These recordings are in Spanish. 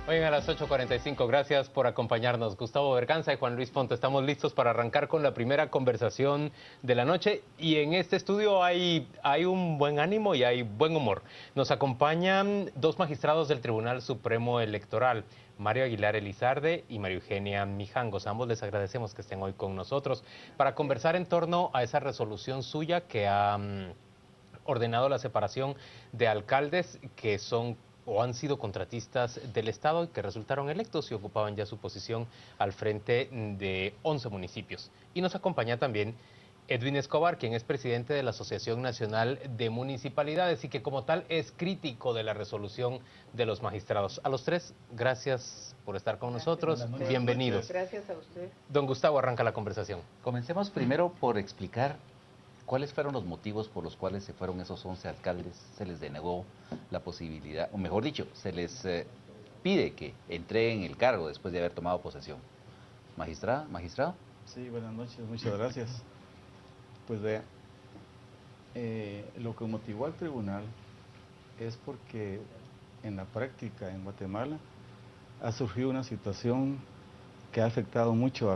Hoy a las 8:45, gracias por acompañarnos. Gustavo Berganza y Juan Luis Ponte, estamos listos para arrancar con la primera conversación de la noche. Y en este estudio hay un buen ánimo y hay buen humor. Nos acompañan dos magistrados del Tribunal Supremo Electoral, Mario Aguilar Elizarde y María Eugenia Mijangos. Ambos les agradecemos que estén hoy con nosotros para conversar en torno a esa resolución suya que ha ordenado la separación de alcaldes que son o han sido contratistas del Estado y que resultaron electos y ocupaban ya su posición al frente de 11 municipios. Y nos acompaña también Edwin Escobar, quien es presidente de la Asociación Nacional de Municipalidades y que como tal es crítico de la resolución de los magistrados. A los tres, gracias por estar con nosotros. Bienvenidos. Gracias a usted. Don Gustavo, arranca la conversación. Comencemos primero por explicar cuáles fueron los motivos por los cuales se fueron esos 11 alcaldes, se les denegó la posibilidad, o mejor dicho, se les pide que entreguen el cargo después de haber tomado posesión. Magistrado. Sí, buenas noches, muchas gracias. Pues vea, lo que motivó al tribunal es porque en la práctica en Guatemala ha surgido una situación que ha afectado mucho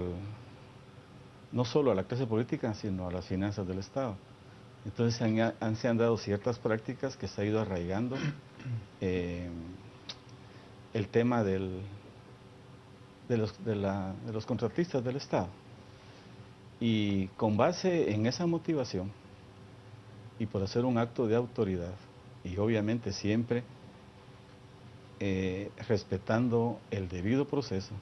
no solo a la clase política, sino a las finanzas del Estado. Entonces se han dado ciertas prácticas que se ha ido arraigando el tema de los contratistas del Estado. Y con base en esa motivación, y por hacer un acto de autoridad, y obviamente siempre respetando el debido proceso,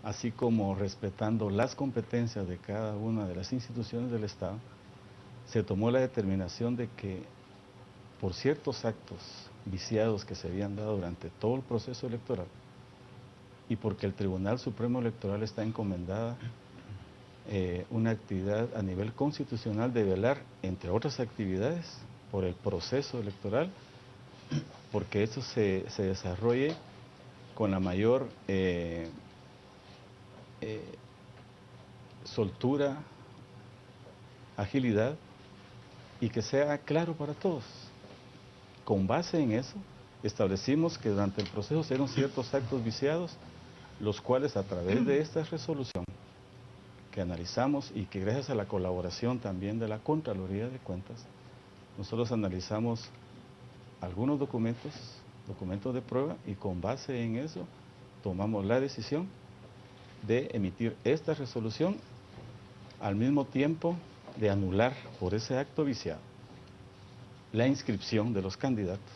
así como respetando las competencias de cada una de las instituciones del Estado, se tomó la determinación de que por ciertos actos viciados que se habían dado durante todo el proceso electoral, y porque el Tribunal Supremo Electoral está encomendada una actividad a nivel constitucional de velar, entre otras actividades, por el proceso electoral, porque eso se desarrolle con la mayor soltura, agilidad y que sea claro para todos. Con base en eso, establecimos que durante el proceso se dieron ciertos actos viciados, los cuales a través de esta resolución que analizamos y que gracias a la colaboración también de la Contraloría de Cuentas, nosotros analizamos algunos documentos de prueba y con base en eso tomamos la decisión de emitir esta resolución al mismo tiempo de anular por ese acto viciado la inscripción de los candidatos,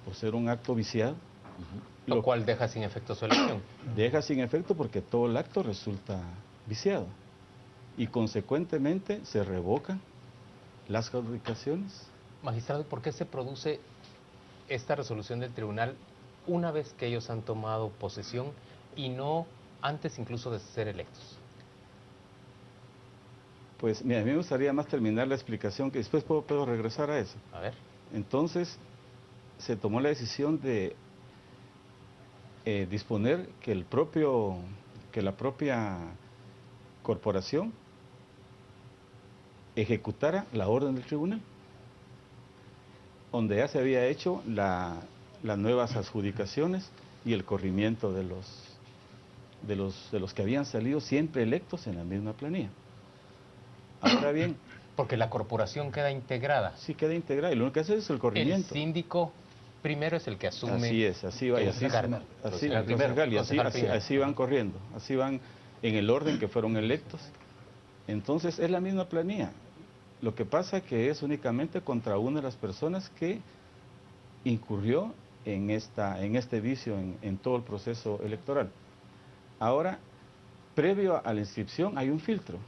por ser un acto viciado. Lo cual deja sin efecto su elección. Deja sin efecto porque todo el acto resulta viciado y consecuentemente se revocan las adjudicaciones. Magistrado, ¿por qué se produce esta resolución del tribunal una vez que ellos han tomado posesión y no antes incluso de ser electos? Pues mira, a mí me gustaría más terminar la explicación, que después puedo regresar a eso. A ver. Entonces, se tomó la decisión de disponer que la propia corporación ejecutara la orden del tribunal, donde ya se había hecho las nuevas adjudicaciones y el corrimiento de los que habían salido siempre electos en la misma planilla. Ahora bien... Porque la corporación queda integrada. Sí, queda integrada, y lo único que hace es el corrimiento. El síndico primero es el que asume... Así es, así va, y así van corriendo, así van en el orden que fueron electos. Entonces, es la misma planilla. Lo que pasa que es únicamente contra una de las personas que incurrió en este vicio en todo el proceso electoral. Ahora, previo a la inscripción hay un filtro.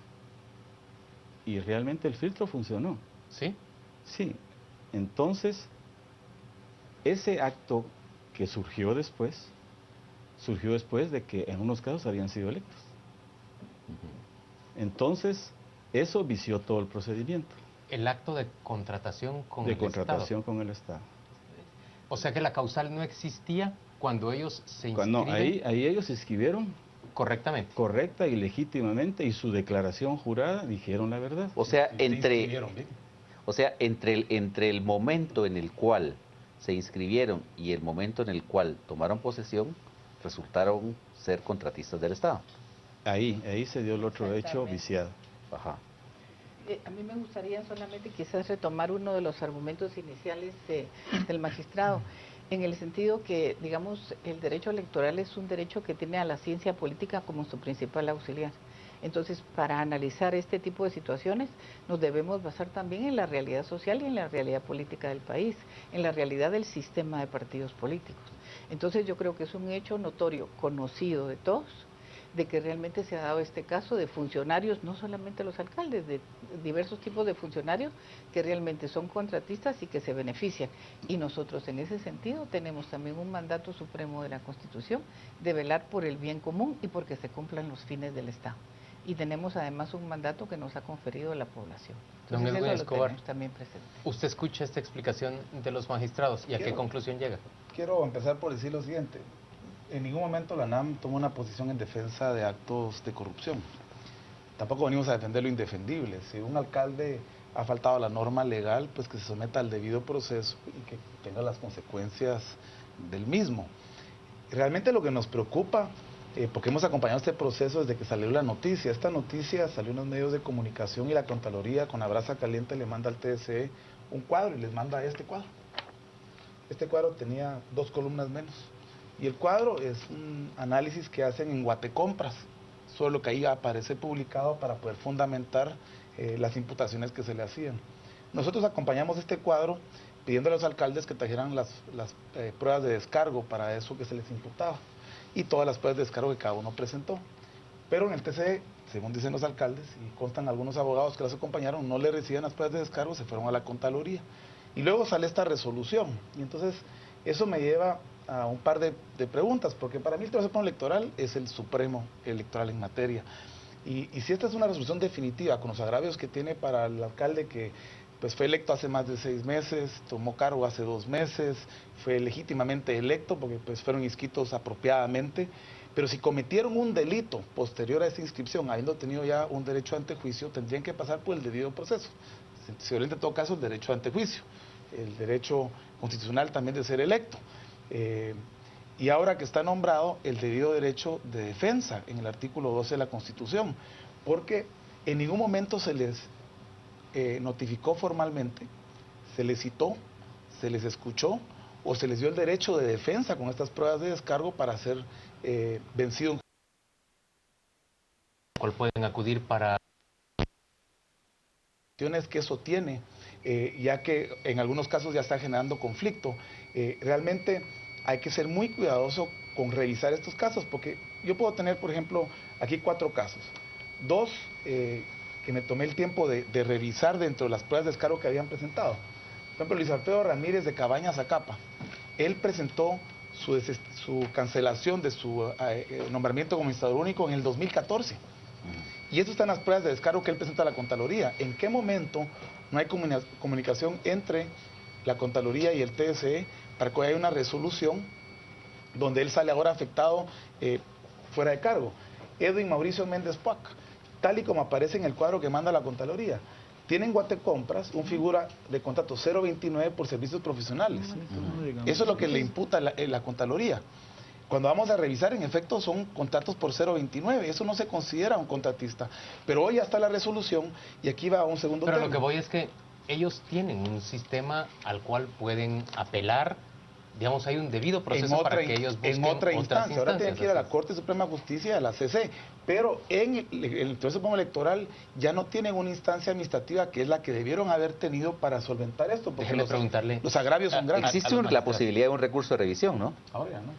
Y realmente el filtro funcionó. ¿Sí? Sí. Entonces, ese acto que surgió después de que en unos casos habían sido electos. Entonces, eso vició todo el procedimiento. El acto de contratación con el Estado. De contratación con el Estado. O sea que la causal no existía cuando ellos se inscriben. No, ahí ellos se inscribieron correctamente. Correcta y legítimamente, y su declaración jurada dijeron la verdad. O sea, entre el momento en el cual se inscribieron y el momento en el cual tomaron posesión resultaron ser contratistas del Estado. Ahí se dio el otro hecho Exactamente. viciado. Ajá. A mí me gustaría solamente quizás retomar uno de los argumentos iniciales del magistrado, en el sentido que, digamos, el derecho electoral es un derecho que tiene a la ciencia política como su principal auxiliar. Entonces, para analizar este tipo de situaciones, nos debemos basar también en la realidad social y en la realidad política del país, en la realidad del sistema de partidos políticos. Entonces, yo creo que es un hecho notorio, conocido de todos, de que realmente se ha dado este caso de funcionarios, no solamente los alcaldes, de diversos tipos de funcionarios que realmente son contratistas y que se benefician. Y nosotros en ese sentido tenemos también un mandato supremo de la Constitución de velar por el bien común y porque se cumplan los fines del Estado. Y tenemos además un mandato que nos ha conferido la población. Don Entonces Edwin eso lo Escobar, tenemos también presente. usted escucha esta explicación de los magistrados y a qué conclusión llega. Quiero empezar por decir lo siguiente. En ningún momento la NAM tomó una posición en defensa de actos de corrupción. Tampoco venimos a defender lo indefendible. Si un alcalde ha faltado a la norma legal, pues que se someta al debido proceso y que tenga las consecuencias del mismo. Realmente lo que nos preocupa, porque hemos acompañado este proceso desde que salió la noticia. Esta noticia salió en los medios de comunicación y la Contraloría con la brasa caliente le manda al TSE un cuadro y les manda este cuadro. Este cuadro tenía 2 columnas menos. Y el cuadro es un análisis que hacen en Guatecompras, solo que ahí aparece publicado para poder fundamentar las imputaciones que se le hacían. Nosotros acompañamos este cuadro pidiendo a los alcaldes que trajeran las pruebas de descargo para eso que se les imputaba y todas las pruebas de descargo que cada uno presentó. Pero en el TCE, según dicen los alcaldes, y constan algunos abogados que los acompañaron, no le recibían las pruebas de descargo, se fueron a la Contraloría. Y luego sale esta resolución. Y entonces eso me lleva a un par de preguntas, porque para mí el Tribunal Supremo Electoral es el supremo electoral en materia. Y si esta es una resolución definitiva, con los agravios que tiene para el alcalde que pues fue electo hace más de 6 meses, tomó cargo hace 2 meses, fue legítimamente electo porque pues fueron inscritos apropiadamente, pero si cometieron un delito posterior a esa inscripción, habiendo tenido ya un derecho ante juicio, tendrían que pasar por el debido proceso. Se violenta en todo caso el derecho ante juicio, el derecho constitucional también de ser electo. Y ahora que está nombrado el debido derecho de defensa en el artículo 12 de la Constitución, porque en ningún momento se les notificó formalmente, se les citó, se les escuchó o se les dio el derecho de defensa con estas pruebas de descargo para ser vencido. ¿Cuál pueden acudir para...? Que eso tiene, ya que en algunos casos ya está generando conflicto. Realmente hay que ser muy cuidadoso con revisar estos casos, porque yo puedo tener, por ejemplo, aquí 4 casos. 2 que me tomé el tiempo de revisar dentro de las pruebas de descargo que habían presentado. Por ejemplo, Luis Alfredo Ramírez de Cabañas Zacapa. Él presentó su cancelación de su nombramiento como administrador único en el 2014. Y eso está en las pruebas de descargo que él presenta a la Contraloría. ¿En qué momento no hay comunicación entre la Contraloría y el TSE para que haya una resolución donde él sale ahora afectado fuera de cargo? Edwin Mauricio Méndez Puac, tal y como aparece en el cuadro que manda la Contraloría, tiene en Guatecompras un figura de contrato 029 por servicios profesionales. Eso es lo que le imputa la Contraloría. Cuando vamos a revisar, en efecto, son contratos por 029, eso no se considera un contratista. Pero hoy ya está la resolución y aquí va a un segundo tema. Pero lo que voy es que ellos tienen un sistema al cual pueden apelar, digamos, hay un debido proceso para que ellos busquen en otra instancia. Ahora tienen que ir a la así. Corte Suprema de Justicia, a la CC, pero en el Tribunal Supremo Electoral ya no tienen una instancia administrativa que es la que debieron haber tenido para solventar esto, porque Déjeme preguntarle. los agravios son grandes. Existe la posibilidad de un recurso de revisión, ¿no? Ahora ya no.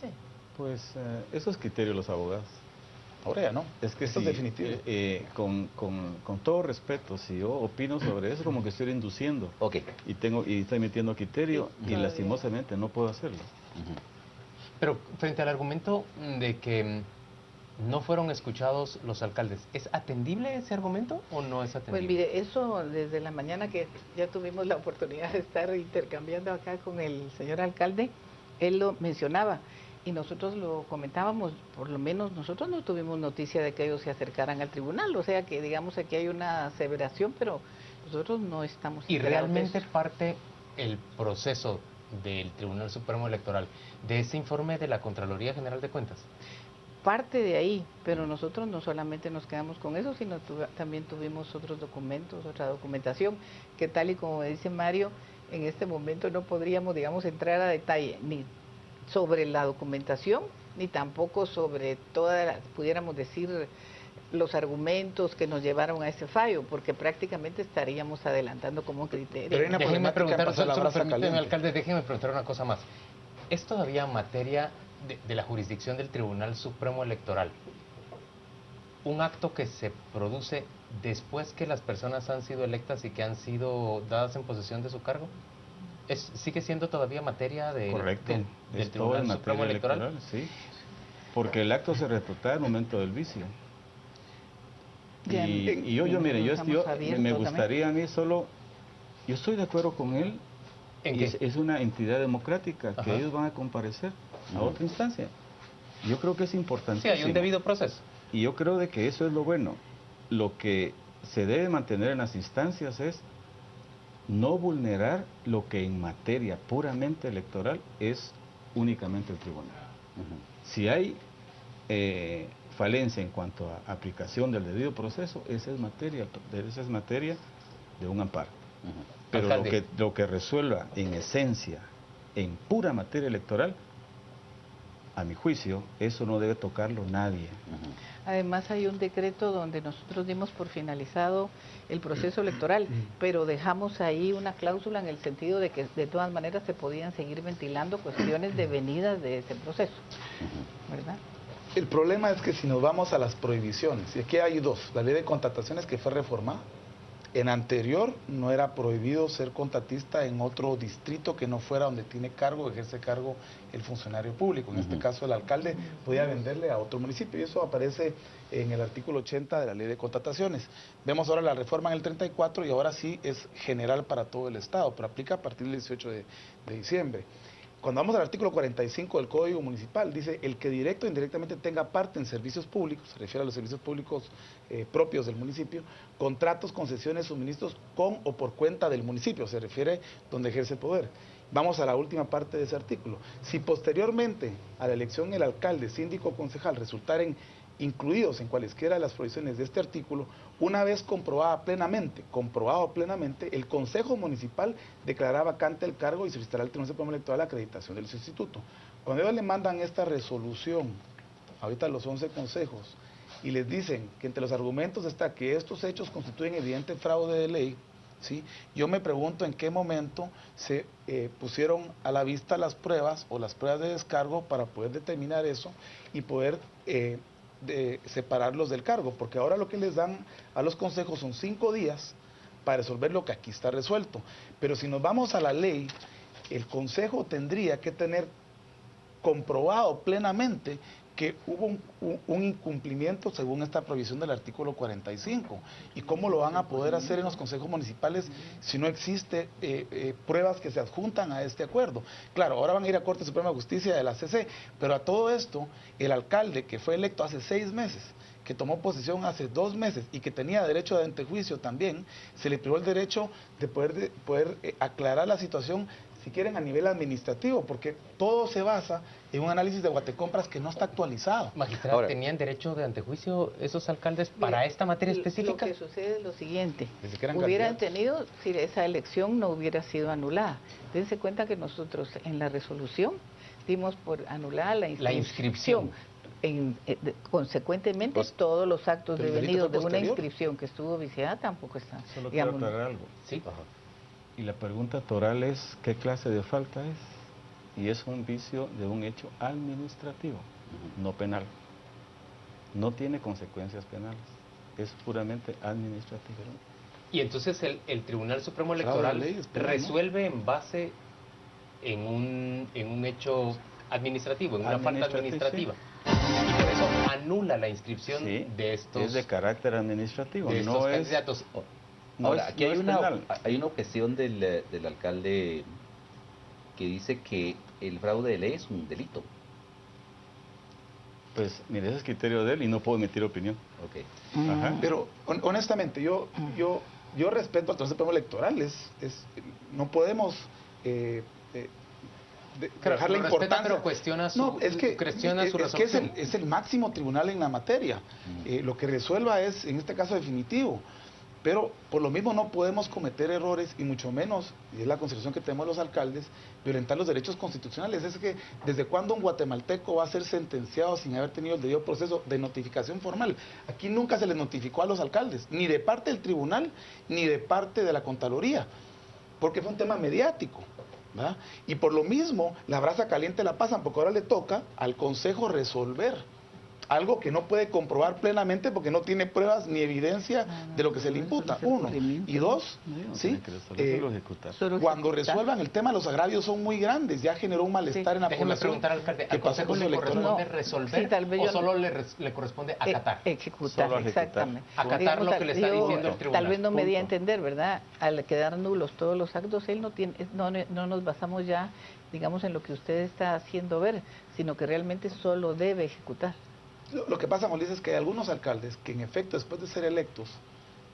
Sí. Pues eso es criterio de los abogados. Ahora ya no. Es que esto sí, es definitivo. con todo respeto, si yo opino sobre eso, como que estoy induciendo. Ok. Y estoy metiendo criterio Sí, y todavía. lastimosamente no puedo hacerlo. Pero frente al argumento de que no fueron escuchados los alcaldes, ¿es atendible ese argumento o no es Pues atendible? mire, eso desde la mañana que ya tuvimos la oportunidad de estar intercambiando acá con el señor alcalde, él lo mencionaba y nosotros lo comentábamos, por lo menos nosotros no tuvimos noticia de que ellos se acercaran al tribunal, o sea que digamos aquí hay una aseveración, pero nosotros no estamos Y enterados de realmente eso. parte el proceso del Tribunal Supremo Electoral de ese informe de la Contraloría General de Cuentas? Parte de ahí, pero nosotros no solamente nos quedamos con eso, sino también tuvimos otros documentos, otra documentación, que tal y como dice Mario, en este momento no podríamos, digamos, entrar a detalle ni sobre la documentación, ni tampoco sobre pudiéramos decir, los argumentos que nos llevaron a ese fallo, porque prácticamente estaríamos adelantando como un criterio. Pero hay una Déjeme problemática en preguntar, pasar la solo brasa permíteme, caliente. alcalde, déjeme preguntar una cosa más. ¿Es todavía materia de la jurisdicción del Tribunal Supremo Electoral un acto que se produce después que las personas han sido electas y que han sido dadas en posesión de su cargo? ¿Sigue siendo todavía materia Correcto, del es todo en Tribunal Supremo materia Electoral? electoral, sí. Porque el acto se retrotrae al momento del vicio. Ya, Y yo mire, estamos abiertos me también. gustaría a mí solo, yo estoy de acuerdo con él, ¿En y qué? es una entidad democrática, Ajá. que ellos van a comparecer a otra instancia. Yo creo que es Sí, importante. hay un debido proceso. Y yo creo de que eso es lo bueno. Lo que se debe mantener en las instancias es no vulnerar lo que en materia puramente electoral es únicamente el tribunal. Si hay falencia en cuanto a aplicación del debido proceso, esa es materia de un amparo. Pero Alcalde. lo que resuelva en esencia, en pura materia electoral, a mi juicio, eso no debe tocarlo nadie. Además hay un decreto donde nosotros dimos por finalizado el proceso electoral, pero dejamos ahí una cláusula en el sentido de que de todas maneras se podían seguir ventilando cuestiones devenidas de ese proceso, ¿verdad? El problema es que si nos vamos a las prohibiciones, y aquí hay dos, la ley de contrataciones que fue reformada, en anterior no era prohibido ser contratista en otro distrito que no fuera donde tiene cargo, ejerce cargo el funcionario público. En este caso el alcalde podía venderle a otro municipio y eso aparece en el artículo 80 de la ley de contrataciones. Vemos ahora la reforma en el 34 y ahora sí es general para todo el estado, pero aplica a partir del 18 de diciembre. Cuando vamos al artículo 45 del Código Municipal, dice, el que directo o indirectamente tenga parte en servicios públicos, se refiere a los servicios públicos propios del municipio, contratos, concesiones, suministros con o por cuenta del municipio, se refiere donde ejerce el poder. Vamos a la última parte de ese artículo. Si posteriormente a la elección el alcalde, síndico o concejal resultaren incluidos en cualesquiera de las provisiones de este artículo, una vez comprobado plenamente, el Consejo Municipal declarará vacante el cargo y solicitará al Tribunal Supremo Electoral la acreditación del sustituto. Cuando ellos le mandan esta resolución, ahorita los 11 consejos, y les dicen que entre los argumentos está que estos hechos constituyen evidente fraude de ley, ¿sí? Yo me pregunto en qué momento se pusieron a la vista las pruebas o las pruebas de descargo para poder determinar eso y poder de separarlos del cargo, porque ahora lo que les dan a los consejos son 5 días para resolver lo que aquí está resuelto. Pero si nos vamos a la ley, el consejo tendría que tener comprobado plenamente que hubo un incumplimiento según esta provisión del artículo 45. ¿Y cómo lo van a poder hacer en los consejos municipales si no existe pruebas que se adjuntan a este acuerdo? Claro, ahora van a ir a Corte Suprema de Justicia de la CC, pero a todo esto, el alcalde que fue electo hace 6 meses, que tomó posesión hace 2 meses y que tenía derecho de antejuicio también, se le privó el derecho de poder aclarar la situación, si quieren, a nivel administrativo, porque todo se basa en un análisis de Guatecompras que no está actualizado. Magistrado, Ahora, ¿tenían derecho de antejuicio esos alcaldes para esta materia específica? Lo que sucede es lo siguiente, Ni siquiera hubieran candidatos. tenido si esa elección no hubiera sido anulada. Dense cuenta que nosotros en la resolución dimos por anulada la inscripción. Consecuentemente, Pues, todos los actos pero el delito devenidos fue de una posterior. inscripción que estuvo viciada tampoco están. Solo quiero digamos, aclarar algo. Sí. Y la pregunta toral es, ¿qué clase de falta es? Y es un vicio de un hecho administrativo, no penal. No tiene consecuencias penales, es puramente administrativo. Y entonces el Tribunal Supremo Fraude de Electoral ley es penal, ¿no? resuelve en base en un hecho administrativo, en una falta administrativa. Y por eso anula la inscripción Sí, de estos, es de carácter administrativo, de estos no es... candidatos. No ahora, es- aquí no hay, es penal. hay una objeción del alcalde que dice que el fraude de ley es un delito. Pues mire, ese es criterio de él y no puedo emitir opinión. Ok. Ajá. Pero honestamente, yo respeto al Tribunal Supremo Electoral, no podemos Claro, dejar la lo respeta, importancia. pero cuestiona su, No, es que, cuestiona su es que resolución. es el máximo tribunal en la materia. Lo que resuelva es, en este caso, definitivo. Pero por lo mismo no podemos cometer errores y mucho menos, y es la concepción que tenemos los alcaldes, violentar los derechos constitucionales. Es que desde cuándo un guatemalteco va a ser sentenciado sin haber tenido el debido proceso de notificación formal. Aquí nunca se les notificó a los alcaldes, ni de parte del tribunal, ni de parte de la Contraloría, porque fue un tema mediático, ¿verdad? Y por lo mismo la brasa caliente la pasan, porque ahora le toca al Consejo resolver algo que no puede comprobar plenamente porque no tiene pruebas ni evidencia de lo que se le imputa, uno. Y dos, ¿sí? Cuando resuelvan el tema, los agravios son muy grandes, ya generó un malestar en la Déjeme población. preguntar, alcalde, que ¿al pasó Consejo con le su electoral. corresponde resolver Sí, tal vez o yo solo le corresponde acatar? Ejecutar, Solo ejecutar. exactamente. Acatar Digamos, lo que le está yo diciendo el tribunal. Tal vez no me di a Punto. entender, ¿verdad? Al quedar nulos todos los actos, él no tiene, no nos basamos ya, digamos, en lo que usted está haciendo ver, sino que realmente solo debe ejecutar. Lo que pasa, Molisa, es que hay algunos alcaldes que en efecto después de ser electos,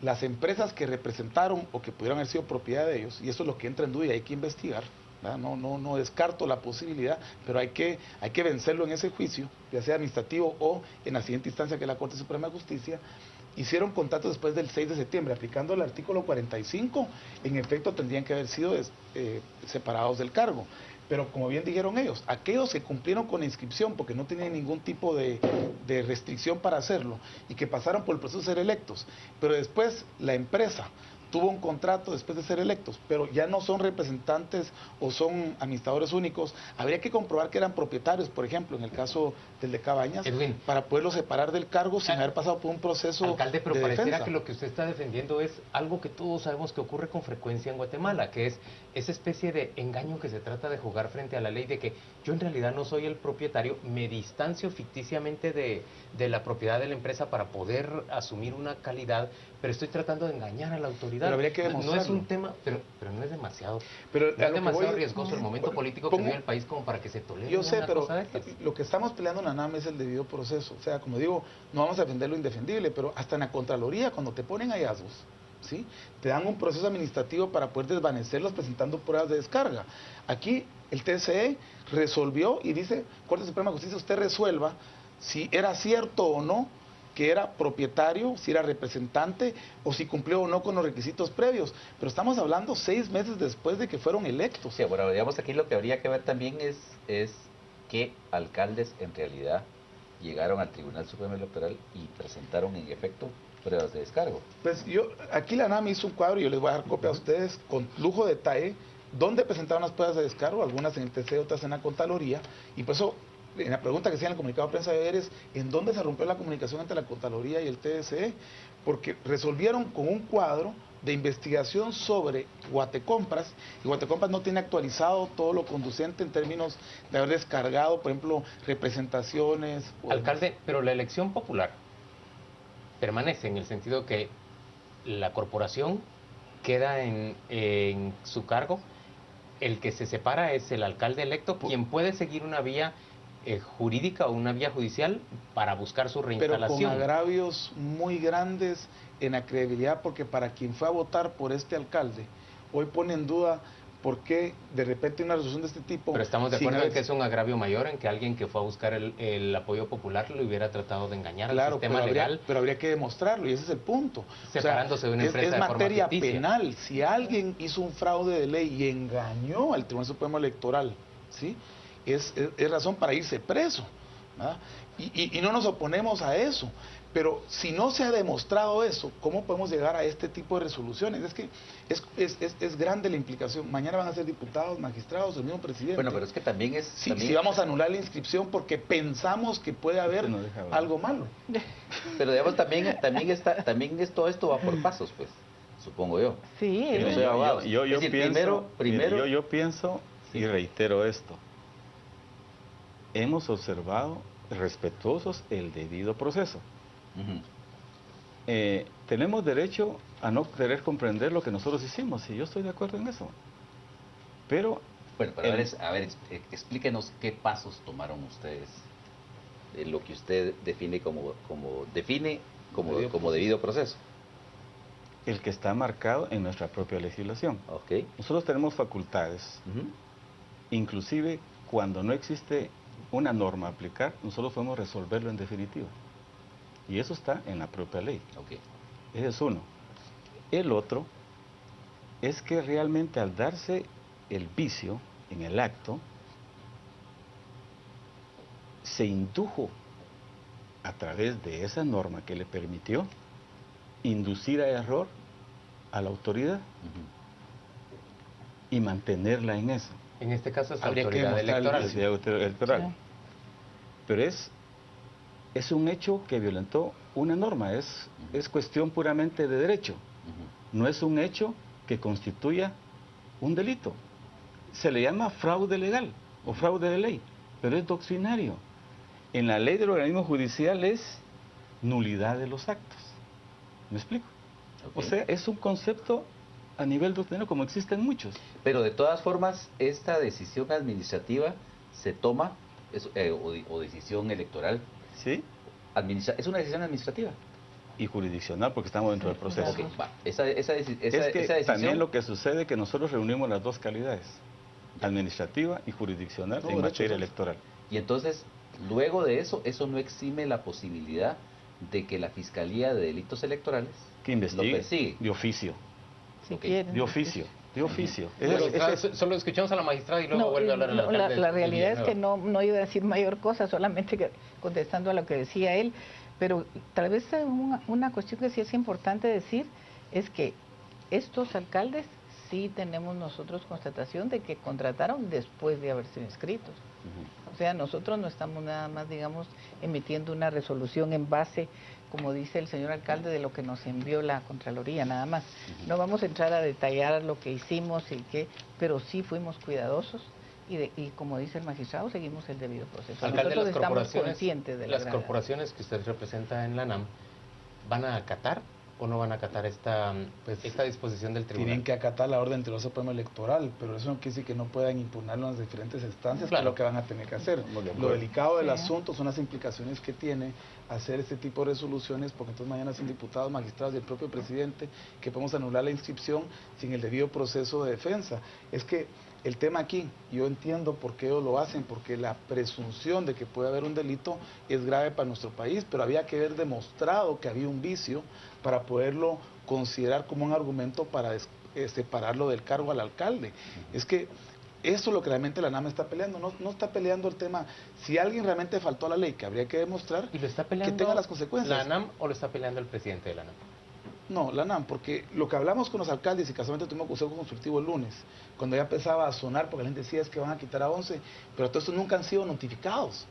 las empresas que representaron o que pudieron haber sido propiedad de ellos, y eso es lo que entra en duda y hay que investigar, ¿verdad? No descarto la posibilidad, pero hay que vencerlo en ese juicio, ya sea administrativo o en la siguiente instancia que es la Corte Suprema de Justicia. Hicieron contratos después del 6 de septiembre, aplicando el artículo 45, en efecto tendrían que haber sido separados del cargo. Pero como bien dijeron ellos, aquellos que cumplieron con la inscripción porque no tenían ningún tipo de restricción para hacerlo y que pasaron por el proceso de ser electos, pero después la empresa tuvo un contrato después de ser electos, pero ya no son representantes o son administradores únicos, habría que comprobar que eran propietarios, por ejemplo, en el caso del de Cabañas, Edwin, para poderlos separar del cargo sin haber pasado por un proceso alcalde, pero de pareciera defensa. que lo que usted está defendiendo es algo que todos sabemos que ocurre con frecuencia en Guatemala, que es esa especie de engaño que se trata de jugar frente a la ley, de que yo en realidad no soy el propietario, me distancio ficticiamente de la propiedad de la empresa para poder asumir una calidad, pero estoy tratando de engañar a la autoridad. Pero habría que No es demostrarlo. un tema, pero no es demasiado. Pero No a es lo que demasiado voy- riesgoso el momento político que pongo- vive el país como para que se tolere Yo sé, una pero cosa de estas. lo que estamos peleando en la NAM es el debido proceso. O sea, como digo, no vamos a defender lo indefendible, pero hasta en la Contraloría, cuando te ponen hallazgos, ¿sí? Te dan un proceso administrativo para poder desvanecerlos presentando pruebas de descarga. Aquí el TCE resolvió y dice, Corte Suprema de Justicia, usted resuelva si era cierto o no que era propietario, si era representante o si cumplió o no con los requisitos previos. Pero estamos hablando 6 meses después de que fueron electos. Sí, bueno, digamos aquí lo que habría que ver también es qué alcaldes en realidad llegaron al Tribunal Supremo Electoral y presentaron en efecto pruebas de descargo. Pues aquí la NAM hizo un cuadro y yo les voy a dar copia a ustedes con lujo de detalle, donde presentaron las pruebas de descargo, algunas en el TC, otras en la Contraloría, y por eso en la pregunta que hacía en el comunicado de prensa de ayer es ¿en dónde se rompió la comunicación entre la Contraloría y el TSE? Porque resolvieron con un cuadro de investigación sobre Guatecompras, y Guatecompras no tiene actualizado todo lo conducente en términos de haber descargado, por ejemplo, representaciones. Alcalde, pero la elección popular permanece en el sentido que la corporación queda en su cargo, el que se separa es el alcalde electo, quien puede seguir una vía jurídica o una vía judicial para buscar su pero con reinstalación. agravios muy grandes en la credibilidad, porque para quien fue a votar por este alcalde, hoy pone en duda por qué de repente una resolución de este tipo... Pero estamos de sin acuerdo en haber- que es un agravio mayor en que alguien que fue a buscar el apoyo popular lo hubiera tratado de engañar al Claro, sistema legal, pero habría que demostrarlo y ese es el punto. separándose de una empresa es de forma materia ficticia. penal. Si alguien hizo un fraude de ley y engañó al Tribunal Supremo Electoral, ¿sí? Es razón para irse preso, ¿verdad? Y no nos oponemos a eso, pero si no se ha demostrado eso, ¿cómo podemos llegar a este tipo de resoluciones? Es que es grande la implicación. Mañana van a ser diputados, magistrados, el mismo presidente. Bueno, pero es que también es... Si también- vamos a anular la inscripción porque pensamos que puede haber no deja hablar. algo malo. Pero digamos, también todo esto va por pasos, pues, supongo yo. Sí, Que no soy abogado. Yo Es decir, pienso, primero... mire, yo pienso y reitero esto. Hemos observado respetuosos el debido proceso. Ujú. Tenemos derecho a no querer comprender lo que nosotros hicimos, y yo estoy de acuerdo en eso. Pero Bueno, pero a ver, explíquenos qué pasos tomaron ustedes de lo que usted define como debido proceso. el que está marcado en nuestra propia legislación. Ok. Nosotros tenemos facultades, inclusive cuando no existe una norma a aplicar, nosotros podemos resolverlo en definitiva. Y eso está en la propia ley. Ok. Ese es uno. El otro es que realmente al darse el vicio en el acto, se indujo a través de esa norma que le permitió inducir a error a la autoridad y mantenerla en eso. En este caso es la Habría que autoridad demostrarlo, electoral. Sí, electoral. Sí. Pero es un hecho que violentó una norma, es cuestión puramente de derecho. No es un hecho que constituya un delito. Se le llama fraude legal o fraude de ley, pero es doctrinario. En la ley del organismo judicial es nulidad de los actos. ¿Me explico? Ok. O sea, es un concepto a nivel doctrinario como existen muchos. Pero de todas formas, esta decisión administrativa se toma, o decisión electoral, ¿Sí? es una decisión administrativa. Y jurisdiccional porque estamos dentro del proceso. Ok, va. Esa Es que decisión, también lo que sucede es que nosotros reunimos las dos calidades, administrativa y jurisdiccional Todo en derecho, materia sí. electoral. y entonces, luego de eso no exime la posibilidad de que la Fiscalía de Delitos Electorales Que lo investigue persigue. de oficio, Si Ok. quieren. de oficio, de oficio. Bueno, Ese es- solo escuchamos a la magistrada y luego No, vuelve a hablar el la alcalde. la de realidad es que Villanueva. no iba a decir mayor cosa, solamente que contestando a lo que decía él, pero tal vez una cuestión que sí es importante decir es que estos alcaldes sí tenemos nosotros constatación de que contrataron después de haber sido inscritos. O sea, nosotros no estamos nada más, digamos, emitiendo una resolución en base, como dice el señor alcalde, de lo que nos envió la Contraloría, nada más. No vamos a entrar a detallar lo que hicimos y qué, pero sí fuimos cuidadosos y como dice el magistrado, seguimos el debido proceso. Alcalde, Nosotros las estamos corporaciones, conscientes de la las gravedad. corporaciones que usted representa en la NAM, ¿van a acatar o no van a acatar esta disposición del tribunal? Tienen que acatar la orden del Tribunal Supremo Electoral, pero eso no quiere decir que no puedan impugnarlo en las diferentes instancias, Claro. que es lo que van a tener que hacer. Estamos de Lo acuerdo. delicado del Sí. asunto son las implicaciones que tiene hacer este tipo de resoluciones, porque entonces mañana son diputados, magistrados y el propio presidente que podemos anular la inscripción sin el debido proceso de defensa. Es que el tema aquí, yo entiendo por qué ellos lo hacen, porque la presunción de que puede haber un delito es grave para nuestro país, pero había que haber demostrado que había un vicio para poderlo considerar como un argumento para separarlo del cargo al alcalde. Es que eso es lo que realmente la NAM está peleando, no está peleando el tema, si alguien realmente faltó a la ley, que habría que demostrar ¿Y lo está que peleando tenga las consecuencias. la NAM o lo está peleando el presidente de la NAM? No, la NAM, porque lo que hablamos con los alcaldes y casualmente tuvimos consejo consultivo el lunes, cuando ya empezaba a sonar, porque la gente decía es que van a quitar a 11, pero todos estos nunca han sido notificados,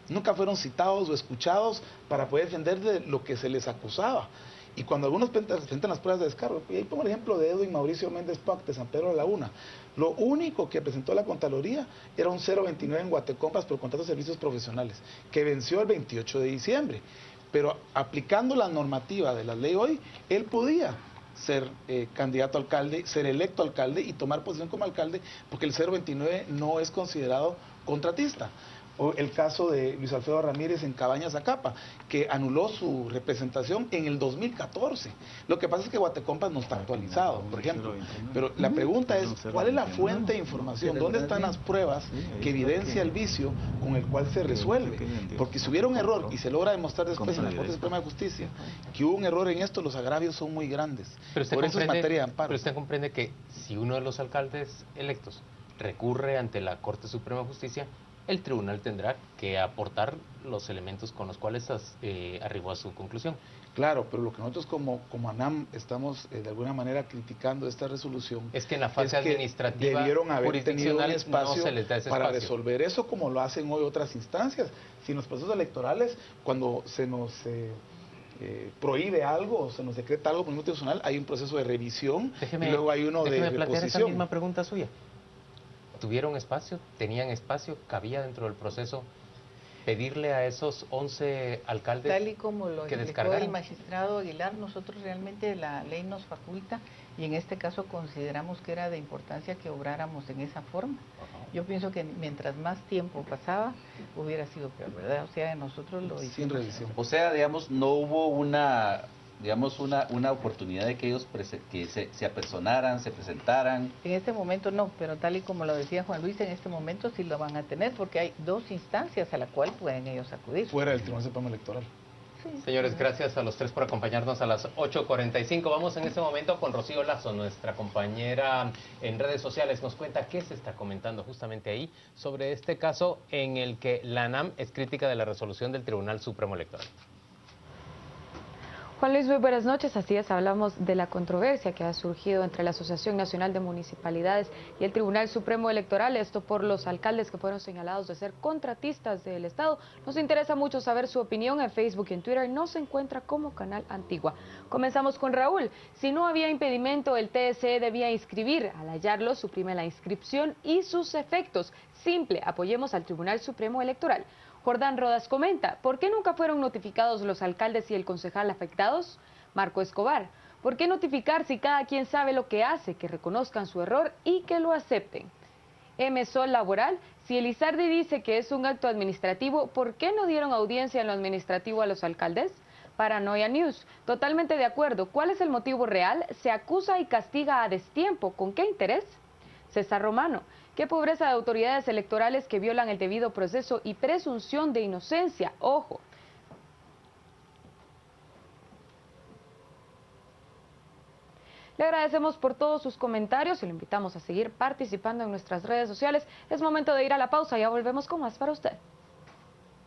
nunca fueron citados o escuchados para poder defender de lo que se les acusaba. Y cuando algunos presentan las pruebas de descargo, y ahí pongo el ejemplo de Edwin Mauricio Méndez Pac de San Pedro de la Una, lo único que presentó la Contraloría era un 029 en Guatecompras por contrato de servicios profesionales, que venció el 28 de diciembre. Pero aplicando la normativa de la ley hoy, él podía ser candidato a alcalde, ser electo alcalde y tomar posición como alcalde, porque el 029 no es considerado contratista. O el caso de Luis Alfredo Ramírez en Cabañas, Zacapa, que anuló su representación en el 2014. Lo que pasa es que Guatecompras no está actualizado, por ejemplo. Pero la pregunta es, ¿cuál es la fuente de información? ¿Dónde están las pruebas que evidencia el vicio con el cual se resuelve? Porque si hubiera un error y se logra demostrar después en la Corte Suprema de Justicia que hubo un error en esto, los agravios son muy grandes. Pero usted Por eso es comprende- materia de amparo. Pero usted comprende que si uno de los alcaldes electos recurre ante la Corte Suprema de Justicia, el tribunal tendrá que aportar los elementos con los cuales arribó a su conclusión. Claro, pero lo que nosotros como ANAM estamos de alguna manera criticando esta resolución Es que en la fase es que administrativa debieron haber tenido un jurisdiccional espacio no se les da ese para espacio. resolver eso como lo hacen hoy otras instancias. Si en los procesos electorales, cuando se nos prohíbe algo o se nos decreta algo por el constitucional, hay un proceso de revisión y luego hay uno de déjeme plantear esa reposición. misma pregunta suya. ¿Tuvieron espacio? ¿Tenían espacio? ¿Cabía dentro del proceso pedirle a esos 11 alcaldes Tal y como lo que explicó descargaran? el magistrado Aguilar, nosotros realmente la ley nos faculta y en este caso consideramos que era de importancia que obráramos en esa forma. Yo pienso que mientras más tiempo pasaba, hubiera sido peor, ¿verdad? O sea, nosotros lo hicimos. Sin revisión. O sea, digamos, no hubo una digamos, una oportunidad de que ellos que se apersonaran, se presentaran? En este momento no, pero tal y como lo decía Juan Luis, en este momento sí lo van a tener porque hay 2 instancias a la cual pueden ellos acudir. Fuera del Tribunal Supremo Electoral. Sí. Señores, gracias a los 3 por acompañarnos a las 8:45. Vamos en este momento con Rocío Lazo, nuestra compañera en redes sociales. Nos cuenta qué se está comentando justamente ahí sobre este caso en el que la ANAM es crítica de la resolución del Tribunal Supremo Electoral. Juan Luis, muy buenas noches. Así es, hablamos de la controversia que ha surgido entre la Asociación Nacional de Municipalidades y el Tribunal Supremo Electoral, esto por los alcaldes que fueron señalados de ser contratistas del Estado. Nos interesa mucho saber su opinión. En Facebook y en Twitter nos encuentra como Canal Antigua. Comenzamos con Raúl. Si no había impedimento, el TSE debía inscribir. Al hallarlo, suprime la inscripción y sus efectos. Simple, apoyemos al Tribunal Supremo Electoral. Jordán Rodas comenta, ¿por qué nunca fueron notificados los alcaldes y el concejal afectados? Marco Escobar, ¿por qué notificar si cada quien sabe lo que hace, que reconozcan su error y que lo acepten? M. Sol Laboral, si Elizardi dice que es un acto administrativo, ¿por qué no dieron audiencia en lo administrativo a los alcaldes? Paranoia News, totalmente de acuerdo. ¿Cuál es el motivo real? Se acusa y castiga a destiempo. ¿Con qué interés? César Romano, qué pobreza de autoridades electorales que violan el debido proceso y presunción de inocencia. Ojo. Le agradecemos por todos sus comentarios y lo invitamos a seguir participando en nuestras redes sociales. Es momento de ir a la pausa, ya volvemos con más para usted.